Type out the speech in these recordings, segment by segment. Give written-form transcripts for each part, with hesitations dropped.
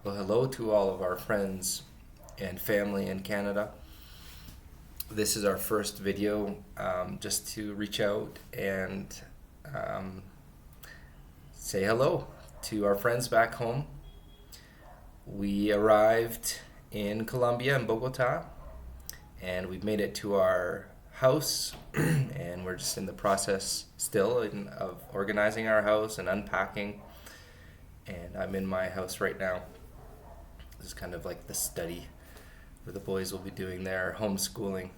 Well, hello to all of our friends and family in Canada. This is our first video just to reach out and um, say hello to our friends back home. We arrived in Colombia, in Bogota, and we've made it to our house, and we're just in the process still of organizing our house and unpacking. And I'm in my house right now. This is kind of like the study where the boys will be doing their homeschooling.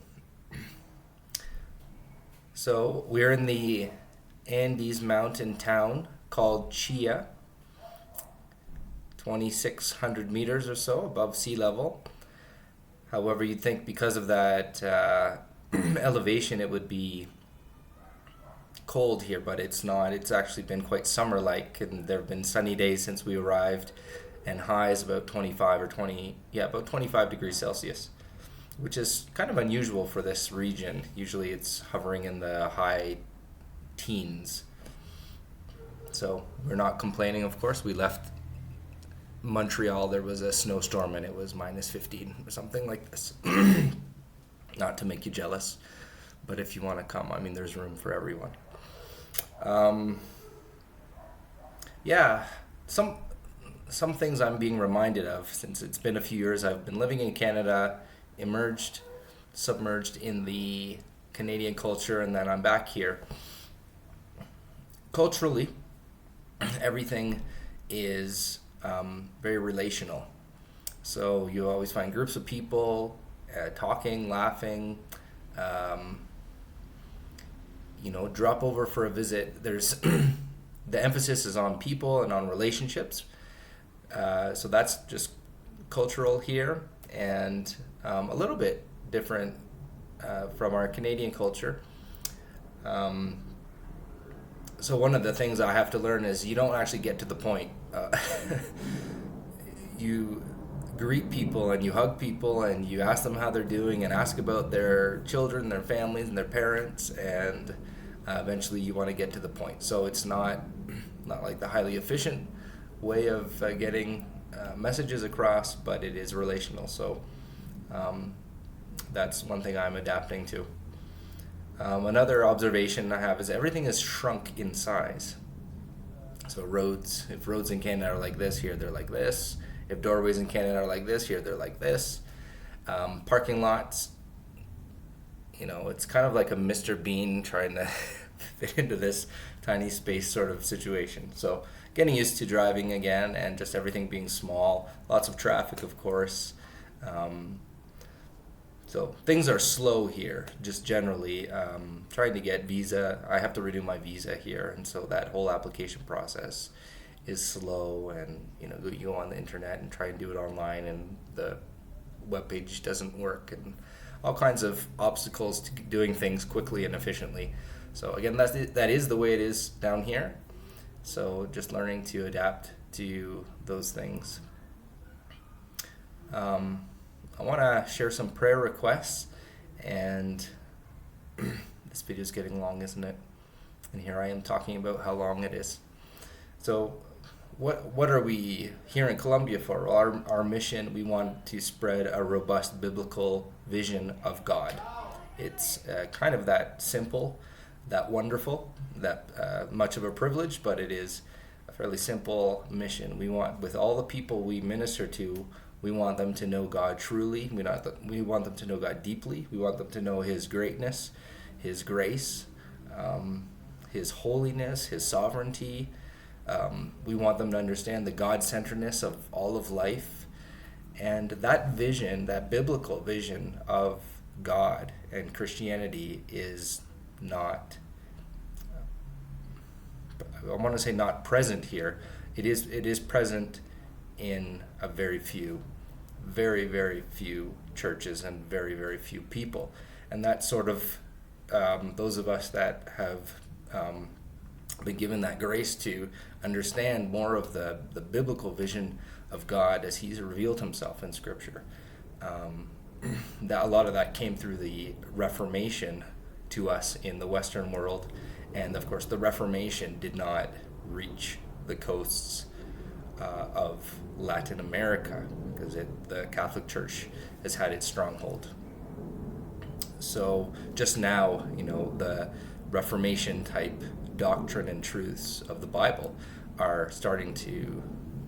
So we're in the Andes mountain town called Chia, 2,600 meters or so above sea level. However, you'd think because of that elevation it would be cold here, but it's not. It's actually been quite summer-like, and there have been sunny days since we arrived, and highs about 25 degrees Celsius, which is kind of unusual for this region. Usually it's hovering in the high teens. So we're not complaining, of course. We left Montreal, there was a snowstorm and it was minus 15 or something like this. Not to make you jealous, but if you want to come, I mean, there's room for everyone. Yeah, some things I'm being reminded of since it's been a few years. I've been living in Canada, submerged in the Canadian culture, and then I'm back here. Culturally, everything is very relational. So you always find groups of people talking, laughing, drop over for a visit. There's the emphasis is on people and on relationships. So that's just cultural here, and a little bit different from our Canadian culture. So one of the things I have to learn is you don't actually get to the point. You greet people and you hug people and you ask them how they're doing and ask about their children, their families, and their parents, and eventually you want to get to the point. So it's not like the highly efficient way of getting messages across, but it is relational. So that's one thing I'm adapting to. Another observation I have is everything is shrunk in size. So if roads in Canada are like this, here they're like this. If doorways in Canada are like this, here they're like this. Parking lots, it's kind of like a Mr. Bean trying to fit into this tiny space sort of situation. So getting used to driving again and just everything being small. Lots of traffic, of course. So things are slow here, just generally. Trying to get visa, I have to renew my visa here, and so that whole application process is slow. And you go on the internet and try and do it online, and the webpage doesn't work, and all kinds of obstacles to doing things quickly and efficiently. So again, that is the way it is down here. So just learning to adapt to those things. I want to share some prayer requests, and this video is getting long, isn't it? And here I am talking about how long it is. So what are we here in Colombia for? Well, our mission, we want to spread a robust biblical vision of God. It's kind of that simple, that wonderful, that much of a privilege, but it is a fairly simple mission. We want, with all the people we minister to, we want them to know God truly. We want them to know God deeply. We want them to know His greatness, His grace, His holiness, His sovereignty. We want them to understand the God-centeredness of all of life. And that vision, that biblical vision of God and Christianity is not, I want to say not present here. It is present in a very, very few churches and very, very few people. And that's sort of those of us that have been given that grace to understand more of the biblical vision of God as He's revealed Himself in Scripture. That a lot of that came through the Reformation to us in the Western world, and of course the Reformation did not reach the coasts of Latin America, because the Catholic Church has had its stronghold. So just now, the Reformation type doctrine and truths of the Bible are starting to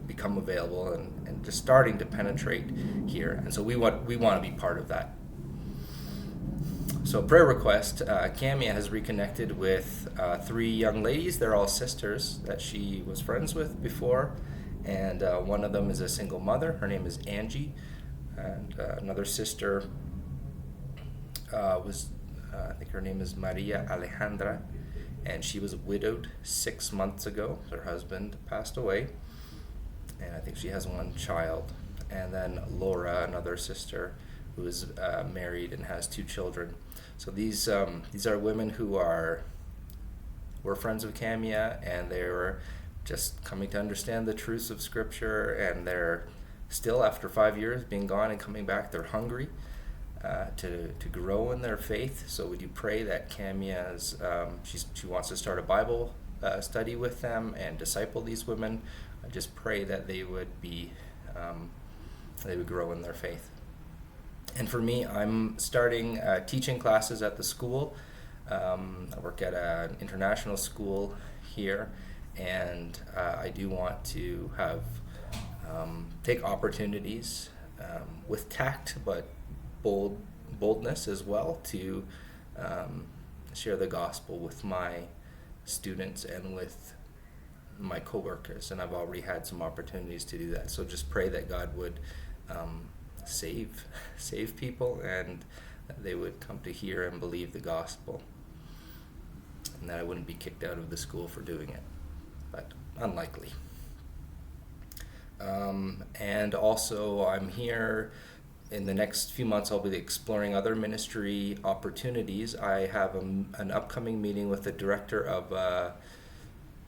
become available and just starting to penetrate here. And so we want to be part of that. So prayer request, Camia has reconnected with 3 young ladies. They're all sisters that she was friends with before. And one of them is a single mother. Her name is Angie. And another sister I think her name is Maria Alejandra. And she was widowed 6 months ago. Her husband passed away. And I think she has 1 child. And then Laura, another sister, who is married and has 2 children. So these are women who were friends of Camia, and they were just coming to understand the truths of Scripture, and they're still, after 5 years being gone and coming back, they're hungry to grow in their faith. So would you pray that Camia's she wants to start a Bible study with them and disciple these women? Just pray that they would grow in their faith. And for me, I'm starting teaching classes at the school. I work at an international school here, and I do want to have take opportunities with tact, but boldness as well, to share the gospel with my students and with my coworkers. And I've already had some opportunities to do that. So just pray that God would save people, and that they would come to hear and believe the gospel, and that I wouldn't be kicked out of the school for doing it, but unlikely. And also, I'm here in the next few months. I'll be exploring other ministry opportunities. I have an upcoming meeting with the director of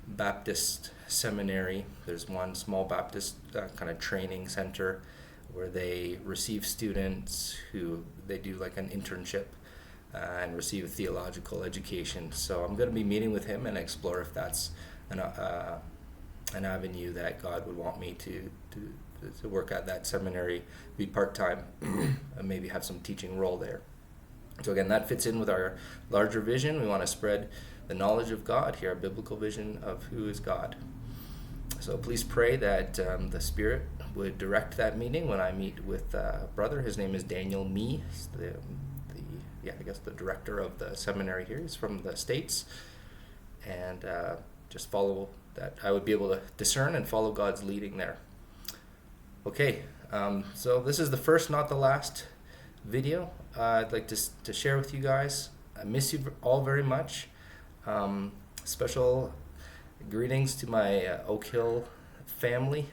Baptist seminary. There's one small Baptist kind of training center where they receive students who they do like an internship and receive a theological education. So I'm going to be meeting with him and explore if that's an avenue that God would want me to work at that seminary, be part-time, and maybe have some teaching role there. So again, that fits in with our larger vision. We want to spread the knowledge of God here, a biblical vision of who is God. So please pray that the Spirit would direct that meeting when I meet with a brother. His name is Daniel Mee. He's the director of the seminary here. He's from the States. And just follow that. I would be able to discern and follow God's leading there. Okay, so this is the first, not the last video I'd like to share with you guys. I miss you all very much. Special greetings to my Oak Hill family,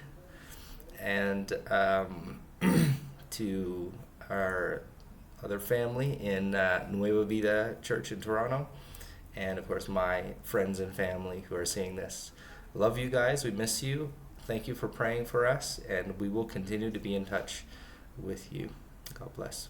and to our other family in Nueva Vida Church in Toronto, and of course my friends and family who are seeing this. Love you guys. We miss you. Thank you for praying for us, and we will continue to be in touch with you. God bless.